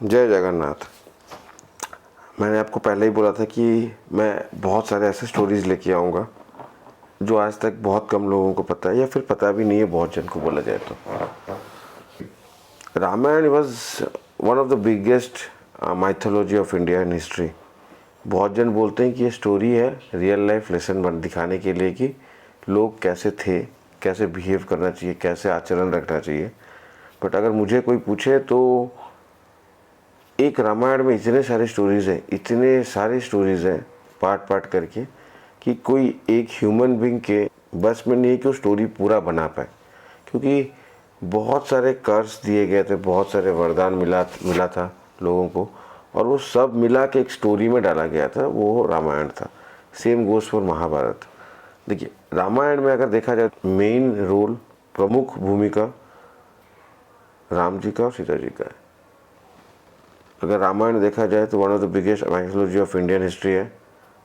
जय जगन्नाथ। मैंने आपको पहले ही बोला था कि मैं बहुत सारे ऐसे स्टोरीज लेके आऊँगा जो आज तक बहुत कम लोगों को पता है या फिर पता भी नहीं है बहुत जन को बोला जाए तो। Ramayana was one of the biggest mythology of India in history. बहुत जन बोलते हैं कि ये स्टोरी है रियल लाइफ लेसन बन दिखाने के लिए कि लोग कैसे थे, कैसे बिहेव करना चाहिए, कैसे आचरण रखना चाहिए। बट अगर मुझे कोई पूछे तो एक रामायण में इतने सारे स्टोरीज़ हैं पार्ट पार्ट करके कि कोई एक ह्यूमन बीइंग के बस में नहीं है कि वो स्टोरी पूरा बना पाए, क्योंकि बहुत सारे कर्स दिए गए थे, बहुत सारे वरदान मिला था लोगों को, और वो सब मिला के एक स्टोरी में डाला गया था, वो रामायण था। Same goes for Mahabharata. देखिए, रामायण में अगर देखा जाए मेन रोल, प्रमुख भूमिका राम जी का और सीता जी का है। अगर रामायण देखा जाए तो one of the biggest mythology of Indian history है,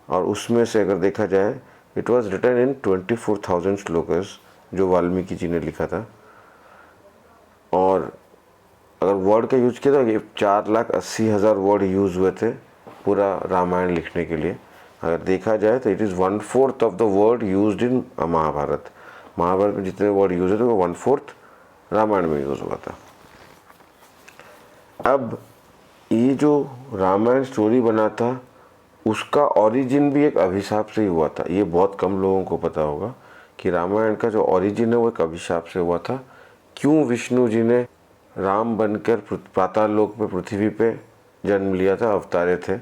और उसमें से अगर देखा जाए it was written in 24,000 shlokas जो वाल्मीकि जी ने लिखा था। और अगर वर्ड का यूज किया तो ये 4,80,000 वर्ड यूज़ हुए थे पूरा रामायण लिखने के लिए। अगर देखा जाए तो it is 1/4 of the word used in Mahabharata. Mahabharata में जितने वर्ड यूज होते वो 1/4 रामायण में यूज़ हुआ था। अब ये जो रामायण स्टोरी बना था उसका ओरिजिन भी एक अभिशाप से ही हुआ था। ये बहुत कम लोगों को पता होगा कि रामायण का जो ओरिजिन है वो एक अभिशाप से हुआ था। क्यों विष्णु जी ने राम बनकर पाताल लोक पे, पृथ्वी पे जन्म लिया था, अवतारे थे,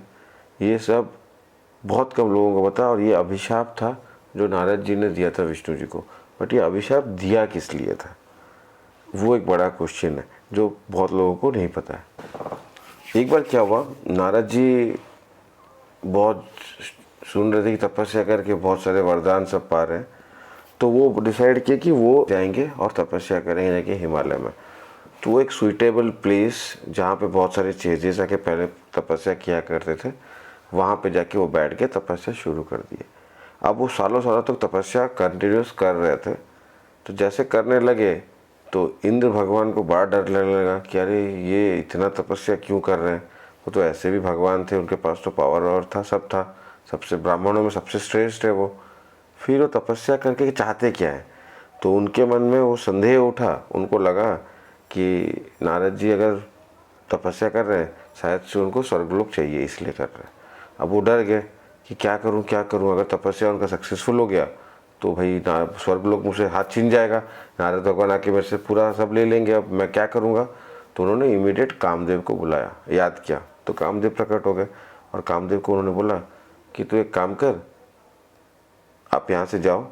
ये सब बहुत कम लोगों को पता। और ये अभिशाप था जो नारद जी ने दिया था विष्णु जी को। बट ये अभिशाप दिया किस लिए था, वो एक बड़ा क्वेश्चन है जो बहुत लोगों को नहीं पता है। एक बार क्या हुआ, नारद जी बहुत सुन रहे थे कि तपस्या करके बहुत सारे वरदान सब पा रहे हैं, तो वो डिसाइड किया कि वो जाएंगे और तपस्या करेंगे जाके हिमालय में। तो वो एक सुइटेबल प्लेस जहाँ पे बहुत सारे चेजेस आके पहले तपस्या किया करते थे, वहाँ पे जाके वो बैठ के तपस्या शुरू कर दिए। अब वो सालों सालों तक तपस्या कंटिन्यूस कर रहे थे। तो जैसे करने लगे तो इंद्र भगवान को बड़ा डर लगने लगा कि अरे ये इतना तपस्या क्यों कर रहे हैं। वो तो ऐसे भी भगवान थे, उनके पास तो पावर और था, सब था, सबसे ब्राह्मणों में सबसे श्रेष्ठ है वो। फिर वो तपस्या करके चाहते क्या है, तो उनके मन में वो संदेह उठा। उनको लगा कि नारद जी अगर तपस्या कर रहे हैं शायद से उनको स्वर्गलोक चाहिए, इसलिए कर रहे हैं। अब वो डर गए कि क्या करूं, अगर तपस्या उनका सक्सेसफुल हो गया तो भाई स्वर्गलोक मुझसे हाथ छीन जाएगा, नारद भगवान आके मेरे से पूरा सब ले लेंगे, अब मैं क्या करूँगा। तो उन्होंने इमीडिएट कामदेव को बुलाया, याद किया, तो कामदेव प्रकट हो गए। और कामदेव को उन्होंने बोला कि तू एक काम कर, आप यहाँ से जाओ,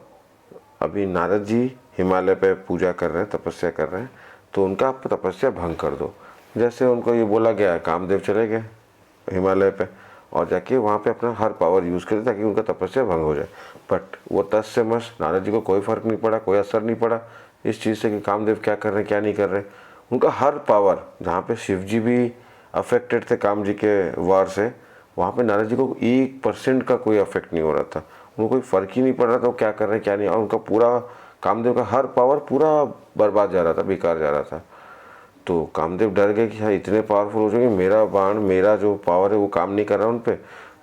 अभी नारद जी हिमालय पे पूजा कर रहे हैं, तपस्या कर रहे हैं, तो उनका आप तपस्या भंग कर दो। जैसे उनको ये बोला गया, कामदेव चले गए हिमालय पे और जाके वहाँ पे अपना हर पावर यूज़ करे ताकि उनका तपस्या भंग हो जाए। बट वो तस से मस, नारद जी को कोई फ़र्क नहीं पड़ा, कोई असर नहीं पड़ा इस चीज़ से कि कामदेव क्या कर रहे हैं क्या नहीं कर रहे। उनका हर पावर, जहाँ पे शिव जी भी अफेक्टेड थे काम जी के वार से, वहाँ पे नारद जी को 1% का कोई अफेक्ट नहीं हो रहा था। उनको कोई फ़र्क ही नहीं पड़ रहा था वो क्या कर रहे हैं क्या नहीं। और उनका पूरा कामदेव का हर पावर पूरा बर्बाद जा रहा था, बेकार जा रहा था। तो कामदेव डर गए कि हाँ इतने पावरफुल हो जाएंगे, मेरा बाण, मेरा जो पावर है वो काम नहीं कर रहा उन पे,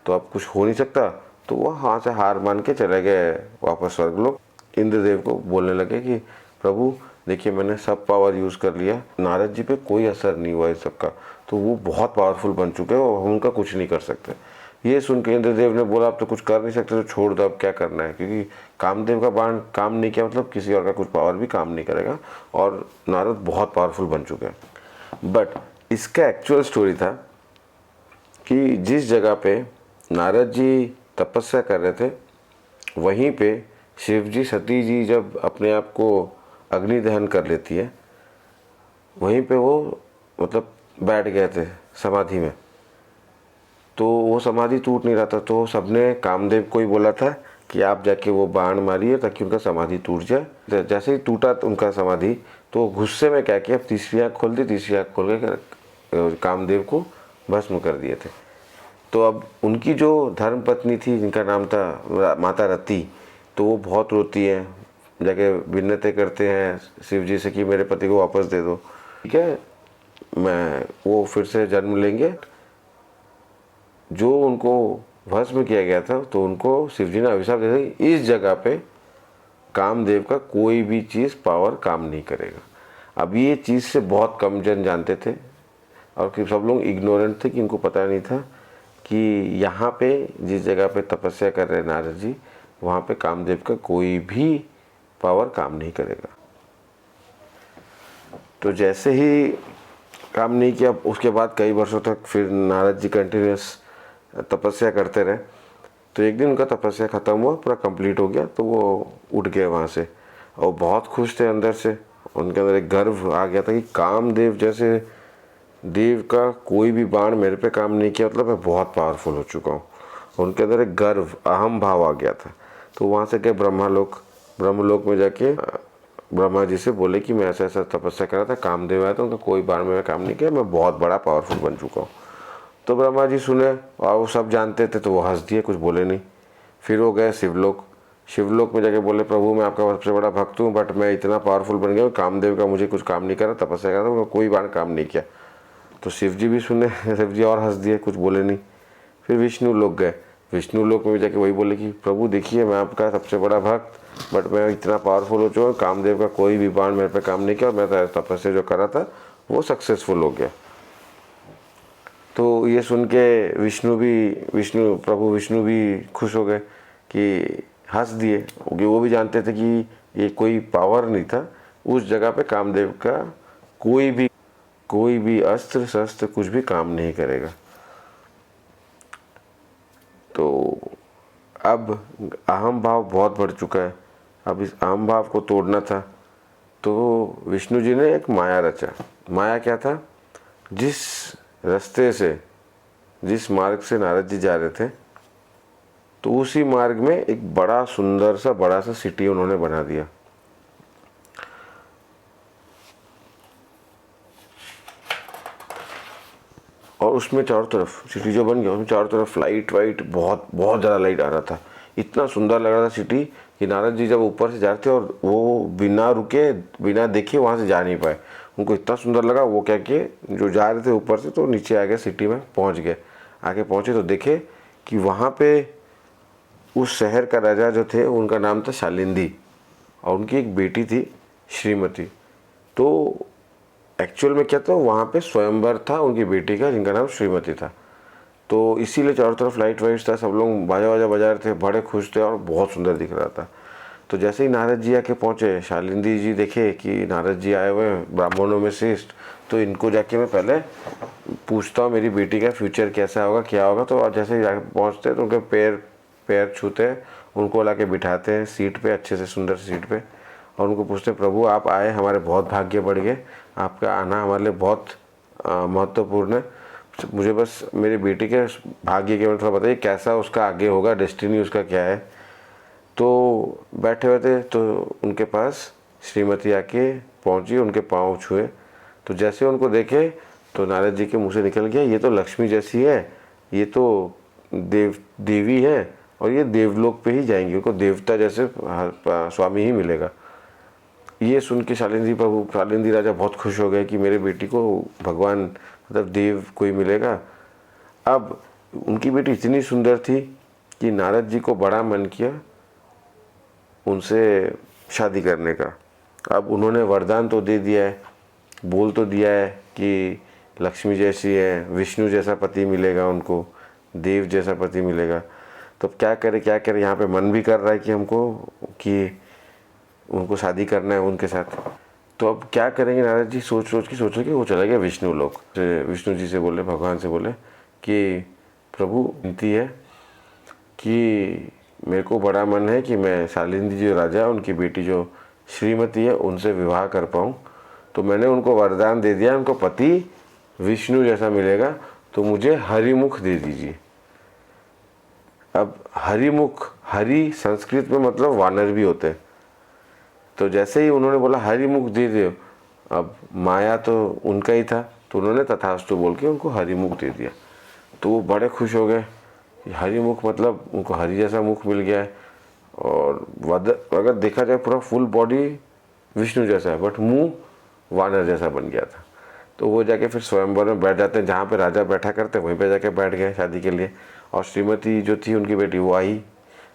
तो अब कुछ हो नहीं सकता। तो वो वहाँ से हार मान के चले गए वापस स्वर्गलोक। इंद्रदेव को बोलने लगे कि प्रभु देखिए मैंने सब पावर यूज़ कर लिया, नारद जी पे कोई असर नहीं हुआ इस सबका, तो वो बहुत पावरफुल बन चुके हैं और हम उनका कुछ नहीं कर सकते। ये सुन के इंद्रदेव ने बोला अब तो कुछ कर नहीं सकते, तो छोड़ दो, अब क्या करना है, क्योंकि कामदेव का बाण काम नहीं किया मतलब किसी और का कुछ पावर भी काम नहीं करेगा, और नारद बहुत पावरफुल बन चुके हैं। बट इसका एक्चुअल स्टोरी था कि जिस जगह पे नारद जी तपस्या कर रहे थे, वहीं पे शिव जी सती जी जब अपने आप को अग्नि दहन कर लेती है, वहीं पे वो मतलब बैठ गए थे समाधि में। तो वो समाधि टूट नहीं रहा था, तो सबने कामदेव को ही बोला था कि आप जाके वो बाण मारिए ताकि उनका समाधि टूट जाए। जैसे ही टूटा उनका समाधि, तो गुस्से में क्या किया, तीसरी आँख खोल दी, तीसरी आँख खोल के कामदेव को भस्म कर दिए थे। तो अब उनकी जो धर्म पत्नी थी जिनका नाम था माता रति, तो वो बहुत रोती है, जाके विन्नतें करते हैं शिव जी से कि मेरे पति को वापस दे दो, ठीक है, मैं वो फिर से जन्म लेंगे। जो उनको भस्म किया गया था, तो उनको शिव जी ने अभिशाप दे दिया कि इस जगह पे कामदेव का कोई भी चीज़ पावर काम नहीं करेगा। अब ये चीज़ से बहुत कम जन जानते थे, और कि सब लोग इग्नोरेंट थे, कि इनको पता नहीं था कि यहाँ पे जिस जगह पे तपस्या कर रहे नारद जी, वहाँ पे कामदेव का कोई भी पावर काम नहीं करेगा। तो जैसे ही काम नहीं किया, उसके बाद कई वर्षों तक फिर नारद जी कंटिन्यूस तपस्या करते रहे। तो एक दिन उनका तपस्या ख़त्म हुआ, पूरा कंप्लीट हो गया, तो वो उठ गए वहाँ से, और बहुत खुश थे अंदर से। उनके अंदर एक गर्व आ गया था कि कामदेव जैसे देव का कोई भी बाण मेरे पे काम नहीं किया, मतलब मैं बहुत पावरफुल हो चुका हूँ। उनके अंदर एक गर्व, अहम भाव आ गया था। तो वहाँ से गए ब्रह्मलोक में जाके ब्रह्मा जी से बोले कि मैं ऐसा ऐसा तपस्या कर रहा था, कामदेव आया था, उनका कोई बाण में काम नहीं किया, मैं बहुत बड़ा पावरफुल बन चुका हूँ। तो ब्रह्मा जी सुने, और वो सब जानते थे, तो वो हंस दिए, कुछ बोले नहीं। फिर वो गए शिवलोक में जाके बोले प्रभु मैं आपका सबसे बड़ा भक्त हूँ, बट मैं इतना पावरफुल बन गया, कामदेव का मुझे कुछ काम नहीं करा, तपस्या करा था, उनका कोई बाण काम नहीं किया। तो शिव जी भी सुने, शिव जी और हंस दिए, कुछ बोले नहीं। फिर विष्णु लोक गए, विष्णु लोक में जाके वही बोले कि प्रभु देखिए मैं आपका सबसे बड़ा भक्त, बट मैं इतना पावरफुल हो चुका, कामदेव का कोई भी बाण मेरे पे काम नहीं किया, और मैं तपस्या जो करा था वो सक्सेसफुल हो गया। तो ये सुन के प्रभु विष्णु भी खुश हो गए, कि हंस दिए, क्योंकि वो भी जानते थे कि ये कोई पावर नहीं था, उस जगह पे कामदेव का कोई भी अस्त्र शस्त्र कुछ भी काम नहीं करेगा। तो अब अहम भाव बहुत बढ़ चुका है, अब इस अहम भाव को तोड़ना था। तो विष्णु जी ने एक माया रचा। माया क्या था, जिस रास्ते से, जिस मार्ग से नारद जी जा रहे थे, तो उसी मार्ग में एक बड़ा सा सिटी उन्होंने बना दिया। और उसमें चारों तरफ सिटी जो बन गया, उसमें चारों तरफ लाइट वाइट, बहुत बहुत ज़्यादा लाइट आ रहा था। इतना सुंदर लग रहा था सिटी कि नारद जी जब ऊपर से जा रहे थे, और वो बिना रुके बिना देखे वहाँ से जा नहीं पाए, उनको इतना सुंदर लगा। वो क्या किए, जो जा रहे थे ऊपर से, तो नीचे आ गए, सिटी में पहुँच गए। आगे पहुँचे तो देखे कि वहाँ पे उस शहर का राजा जो थे, उनका नाम था शालिंदी, और उनकी एक बेटी थी श्रीमती। तो एक्चुअल में क्या था, वहाँ पे स्वयंवर था उनकी बेटी का, जिनका नाम श्रीमती था। तो इसीलिए चारों तरफ लाइट वाइट था, सब लोग बाजा वाजा बजा रहे थे, बड़े खुश थे, और बहुत सुंदर दिख रहा था। तो जैसे ही नारद जी आके पहुँचे, शालिंदी जी देखे कि नारद जी आए हुए हैं, ब्राह्मणों में श्रेष्ठ, तो इनको जाके मैं पहले पूछता हूँ मेरी बेटी का फ्यूचर कैसा होगा, क्या होगा। तो जैसे ही जाके पहुँचते तो उनके पैर छूते हैं, उनको ला के बिठाते हैं सीट पे, अच्छे से सुंदर सीट पे, और उनको पूछते हैं प्रभु आप आए, हमारे बहुत भाग्य बढ़ गए, आपका आना हमारे लिए बहुत महत्वपूर्ण है। मुझे बस मेरी बेटी के भाग्य के बारे में थोड़ा बताइए, कैसा उसका आगे होगा, डेस्टिनी उसका क्या है। तो बैठे हुए थे, तो उनके पास श्रीमती आके पहुंची, उनके पाँव छुए। तो जैसे उनको देखे, तो नारद जी के मुंह से निकल गया, ये तो लक्ष्मी जैसी है, ये तो देवी है, और ये देवलोक पे ही जाएंगी, उनको देवता जैसे स्वामी ही मिलेगा। ये सुन के शालिंदी राजा बहुत खुश हो गए कि मेरे बेटी को भगवान मतलब देव कोई मिलेगा। अब उनकी बेटी इतनी सुंदर थी कि नारद जी को बड़ा मन किया उनसे शादी करने का। अब उन्होंने वरदान तो दे दिया है, बोल तो दिया है कि लक्ष्मी जैसी है, विष्णु जैसा पति मिलेगा उनको, देव जैसा पति मिलेगा। तो क्या करे क्या करे, यहाँ पे मन भी कर रहा है कि हमको कि उनको शादी करना है उनके साथ। तो अब क्या करेंगे नारद जी, सोच सोच के वो चले गए विष्णु लोक। विष्णु जी से बोले, भगवान से बोले कि प्रभु विनती है कि मेरे को बड़ा मन है कि मैं शालिंदी जो राजा है उनकी बेटी जो श्रीमती है उनसे विवाह कर पाऊँ। तो मैंने उनको वरदान दे दिया, उनको पति विष्णु जैसा मिलेगा, तो मुझे हरिमुख दे दीजिए। अब हरिमुख, हरि संस्कृत में मतलब वानर भी होते हैं। तो जैसे ही उन्होंने बोला हरिमुख दे दो, अब माया तो उनका ही था, तो उन्होंने तथास्तु बोल के उनको हरिमुख दे दिया। तो वो बड़े खुश हो गए, हरिमुख मतलब उनको हरि जैसा मुख मिल गया है। और अगर देखा जाए पूरा फुल बॉडी विष्णु जैसा है, बट मुंह वानर जैसा बन गया था। तो वो जाके फिर स्वयंवर में बैठ जाते हैं, जहाँ पे राजा बैठा करते वहीं पे जाके बैठ गए शादी के लिए। और श्रीमती जो थी उनकी बेटी वो आई,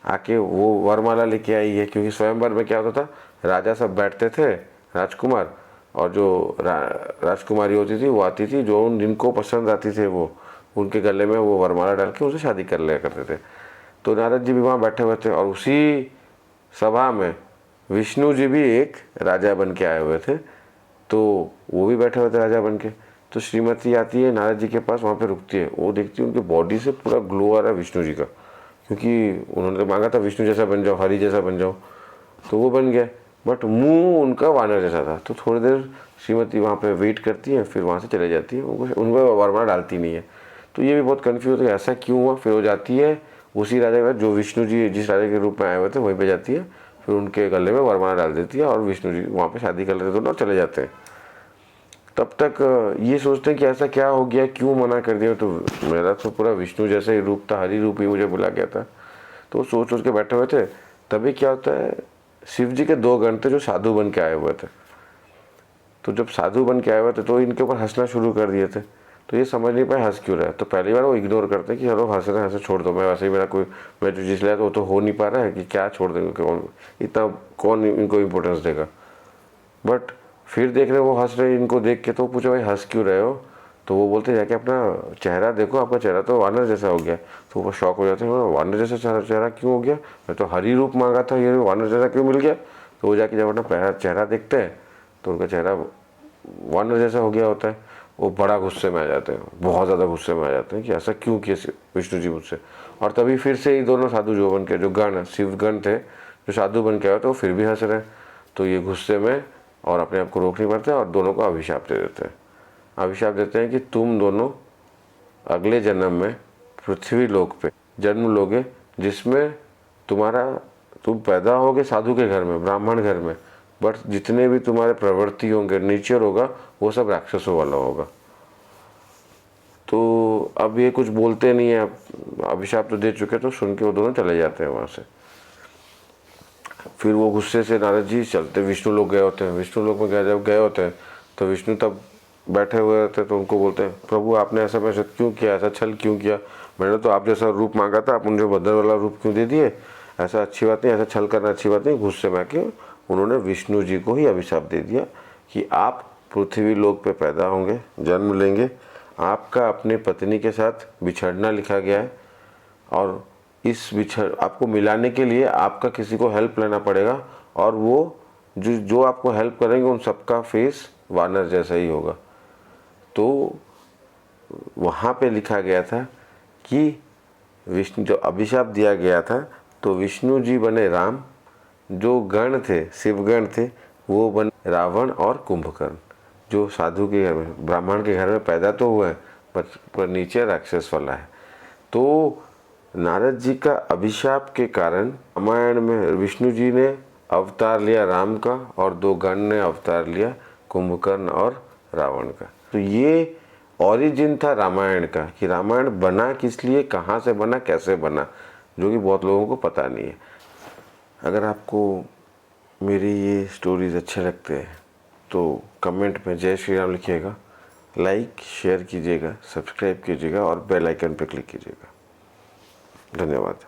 आके वो वरमाला लेके आई है, क्योंकि स्वयंवर में क्या होता था, राजा सब बैठते थे राजकुमार, और जो राजकुमारी होती थी वो आती थी, जो जिनको पसंद आती थे वो उनके गले में वो वरमाला डाल के उनसे शादी कर लिया करते थे। तो नारद जी भी वहाँ बैठे हुए थे, और उसी सभा में विष्णु जी भी एक राजा बन के आए हुए थे, तो वो भी बैठे हुए थे राजा बन के। तो श्रीमती आती है नारद जी के पास, वहाँ पे रुकती है, वो देखती है उनकी बॉडी से पूरा ग्लो आ रहा है विष्णु जी का, क्योंकि उन्होंने तो मांगा था विष्णु जैसा बन जाओ, हरि जैसा बन जाओ, तो वो बन गया, बट मुंह उनका वानर जैसा था। तो थोड़ी देर श्रीमती वहाँ पे वेट करती है, फिर वहाँ से चले जाती है, उनको वरमाला डालती नहीं है। तो ये भी बहुत कन्फ्यूज है ऐसा क्यों हुआ। फिर वो जाती है उसी राजा के पास, जो विष्णु जी जिस राजा के रूप में आए हुए थे वहीं पे जाती है, फिर उनके गले में वरमाला डाल देती है, और विष्णु जी वहाँ पे शादी कर लेते दोनों, चले जाते हैं। तब तक ये सोचते हैं कि ऐसा क्या हो गया, क्यों मना कर दिया। तो मेरा तो पूरा विष्णु जैसा ही रूप था, हरि रूप ही मुझे बुला गया था। तो सोच के बैठे हुए थे, तभी क्या होता है, शिव जी के 2 गण थे जो साधु बन के आए हुए थे। तो जब साधु बन के आए हुए थे तो इनके ऊपर हंसना शुरू कर दिए थे। तो ये समझ नहीं पाए हंस क्यों रहा है। तो पहली बार वो इग्नोर करते हैं कि चलो हंस रहे हैं, हंसे छोड़ दो, मैं वैसे ही मेरा कोई, मैं जो जिस लिया तो वो तो हो नहीं पा रहा है कि क्या छोड़ देंगे, इतना कौन इनको इम्पोर्टेंस देगा। बट फिर देख रहे वो हंस रहे, इनको देख के तो पूछे भाई हंस क्यों रहे हो। तो वो बोलते जाके अपना चेहरा देखो, आपका चेहरा तो वानर जैसा हो गया। तो वो शॉक हो जाते हैं, वानर जैसा चेहरा क्यों हो गया, मैं तो हरी रूप मांगा था, ये वानर जैसा क्यों मिल गया। तो वो जाके जब अपना चेहरा देखते हैं तो उनका चेहरा वानर जैसा हो गया होता है। वो बड़ा गुस्से में आ जाते हैं, बहुत ज़्यादा गुस्से में आ जाते हैं कि ऐसा क्यों किया विष्णु जी मुझसे। और तभी फिर से ही दोनों साधु जो बन के, जो गण शिव गण थे जो साधु बन के आए थे, वो फिर भी हंस रहे हैं। तो ये गुस्से में और अपने आप को रोक नहीं पाते और दोनों को अभिशाप दे देते हैं। अभिशाप देते हैं कि तुम दोनों अगले जन्म में पृथ्वी लोक पे जन्म लोगे, जिसमें तुम पैदा होगे साधु के घर में, ब्राह्मण घर में, बट जितने भी तुम्हारे प्रवृत्ति होंगे, नेचर होगा, वो सब राक्षसों वाला होगा। तो अब ये कुछ बोलते नहीं है, अभिशाप तो दे चुके, तो सुन के वो दोनों चले जाते हैं वहाँ से। फिर वो गुस्से से नारद जी चलते विष्णु लोग गए होते हैं। विष्णु लोग में जब गए होते हैं तो विष्णु तब बैठे हुए रहते हैं। तो उनको बोलते हैं, प्रभु आपने ऐसा मेरे साथ क्यों किया, ऐसा छल क्यों किया, मैंने तो आप जैसा रूप मांगा था, आप मुझे बदल वाला रूप क्यों दे दिए, ऐसा अच्छी बात नहीं, ऐसा छल करना अच्छी बात नहीं। गुस्से में आके उन्होंने विष्णु जी को ही अभिशाप दे दिया कि आप पृथ्वी लोक पे पैदा होंगे, जन्म लेंगे, आपका अपने पत्नी के साथ बिछड़ना लिखा गया है, और इस आपको मिलाने के लिए आपका किसी को हेल्प लेना पड़ेगा, और वो जो आपको हेल्प करेंगे उन सबका फेस वानर जैसा ही होगा। तो वहाँ पे लिखा गया था कि विष्णु, जो अभिशाप दिया गया था, तो विष्णु जी बने राम, जो गण थे शिवगण थे वो बने रावण और कुंभकर्ण, जो साधु के घर में, ब्राह्मण के घर में पैदा तो हुआ है पर नीचे राक्षस वाला है। तो नारद जी का अभिशाप के कारण रामायण में विष्णु जी ने अवतार लिया राम का, और 2 गण ने अवतार लिया कुंभकर्ण और रावण का। तो ये ओरिजिन था रामायण का, कि रामायण बना किस लिए, कहाँ से बना, कैसे बना, जो कि बहुत लोगों को पता नहीं है। अगर आपको मेरी ये स्टोरीज अच्छे लगते हैं तो कमेंट में जय श्री राम लिखिएगा, लाइक शेयर कीजिएगा, सब्सक्राइब कीजिएगा और बेल आइकन पर क्लिक कीजिएगा। धन्यवाद।